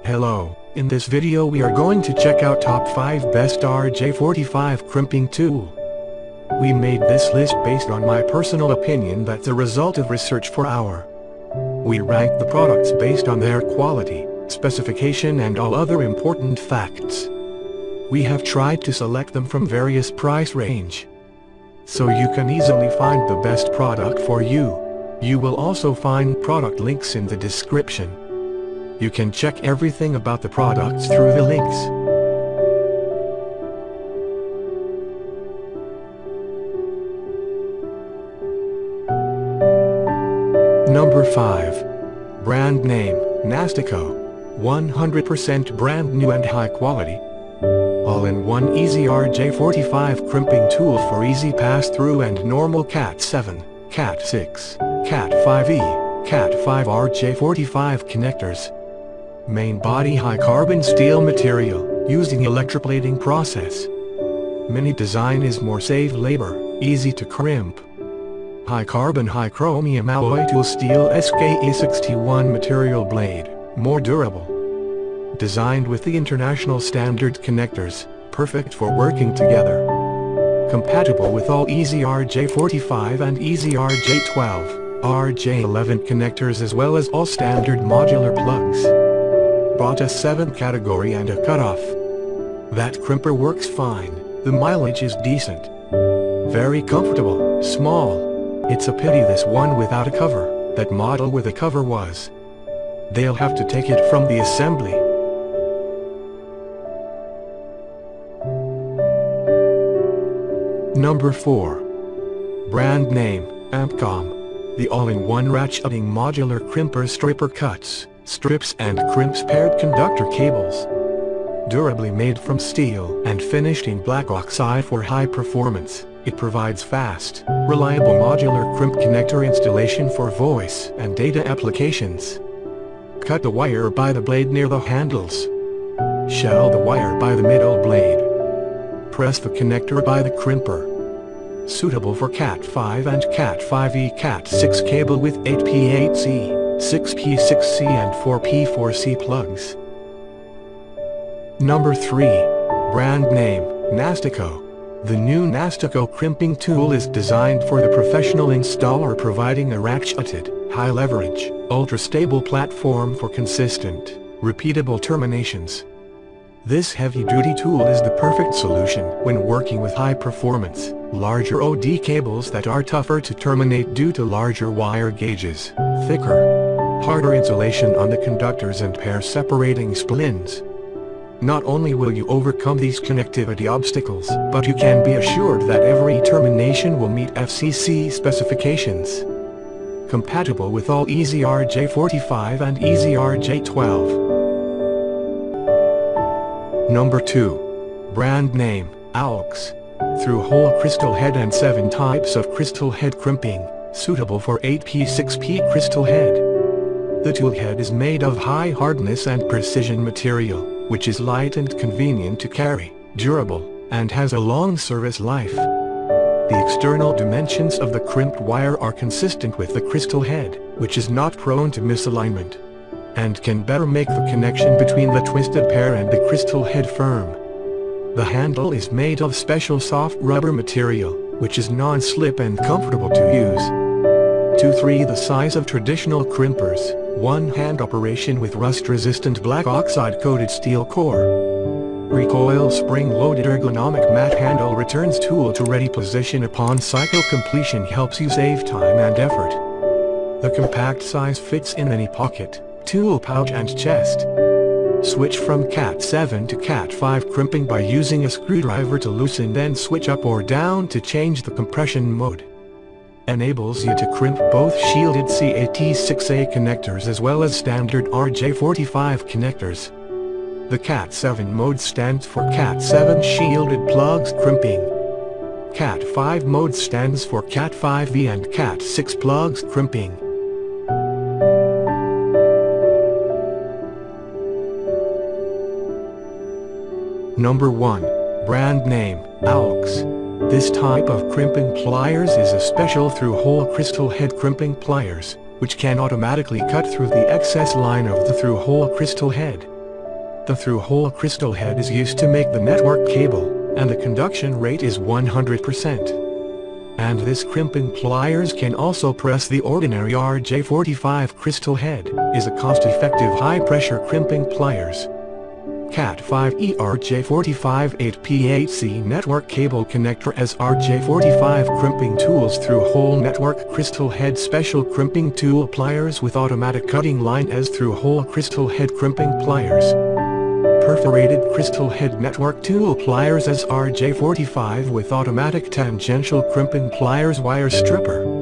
Hello, in this video we are going to check out top 5 best RJ45 crimping tool. We made this list based on my personal opinion that's a result of research for our. We ranked the products based on their quality, specification and all other important facts. We have tried to select them from various price range, so you can easily find the best product for you. You will also find product links in the description. You can check everything about the products through the links. Number 5. Brand name, Nastico. 100% brand new and high quality. All-in-one easy RJ45 crimping tool for easy pass-through and normal Cat 7, Cat 6, Cat 5e, Cat 5 RJ45 connectors. Main body high carbon steel material, using electroplating process. Mini design is more save labor, easy to crimp. High carbon high chromium alloy tool steel SKE61 material blade, more durable. Designed with the international standard connectors, perfect for working together. Compatible with all Easy RJ45 and Easy RJ12, RJ11 connectors as well as all standard modular plugs. Brought a 7 category and a cutoff. That crimper works fine, the mileage is decent. Very comfortable, small. It's a pity this one without a cover, that model with a cover was. They'll have to take it from the assembly. Number 4. Brand name, ampcom. The all-in-one ratcheting modular crimper stripper cuts, strips and crimps paired conductor cables. Durably made from steel and finished in black oxide for high performance, it provides fast, reliable modular crimp connector installation for voice and data applications. Cut the wire by the blade near the handles. Shell the wire by the middle blade. Press the connector by the crimper. Suitable for Cat 5 and Cat 5e Cat 6 cable with 8P8C, 6P6C and 4P4C plugs. Number 3. Brand name, Nastico. The new Nastico crimping tool is designed for the professional installer, providing a ratcheted, high-leverage, ultra-stable platform for consistent, repeatable terminations. This heavy-duty tool is the perfect solution when working with high-performance, larger OD cables that are tougher to terminate due to larger wire gauges, thicker, harder insulation on the conductors and pair separating splins. Not only will you overcome these connectivity obstacles, but you can be assured that every termination will meet FCC specifications. Compatible with all Easy RJ45 and Easy RJ12. Number 2. Brand name, ALX. Through hole crystal head and 7 types of crystal head crimping, suitable for 8P6P crystal head. The tool head is made of high hardness and precision material, which is light and convenient to carry, durable, and has a long service life. The external dimensions of the crimped wire are consistent with the crystal head, which is not prone to misalignment, and can better make the connection between the twisted pair and the crystal head firm. The handle is made of special soft rubber material, which is non-slip and comfortable to use. 2-3 the size of traditional crimpers, one-hand operation with rust-resistant black oxide-coated steel core. Recoil spring-loaded ergonomic mat handle returns tool to ready position upon cycle completion, helps you save time and effort. The compact size fits in any pocket, tool pouch and chest. Switch from Cat 7 to Cat 5 crimping by using a screwdriver to loosen, then switch up or down to change the compression mode. Enables you to crimp both shielded CAT6A connectors as well as standard RJ45 connectors. The Cat 7 mode stands for Cat 7 shielded plugs crimping. Cat 5 mode stands for Cat 5e and Cat 6 plugs crimping. Number 1. Brand name, ALX. This type of crimping pliers is a special through-hole crystal head crimping pliers, which can automatically cut through the excess line of the through-hole crystal head. The through-hole crystal head is used to make the network cable, and the conduction rate is 100%. And this crimping pliers can also press the ordinary RJ45 crystal head, is a cost-effective high-pressure crimping pliers. Cat 5e RJ45 8P8C network cable connector as RJ45 crimping tools through-hole network crystal head special crimping tool pliers with automatic cutting line as through-hole crystal head crimping pliers. Perforated crystal head network tool pliers as RJ45 with automatic tangential crimping pliers wire stripper.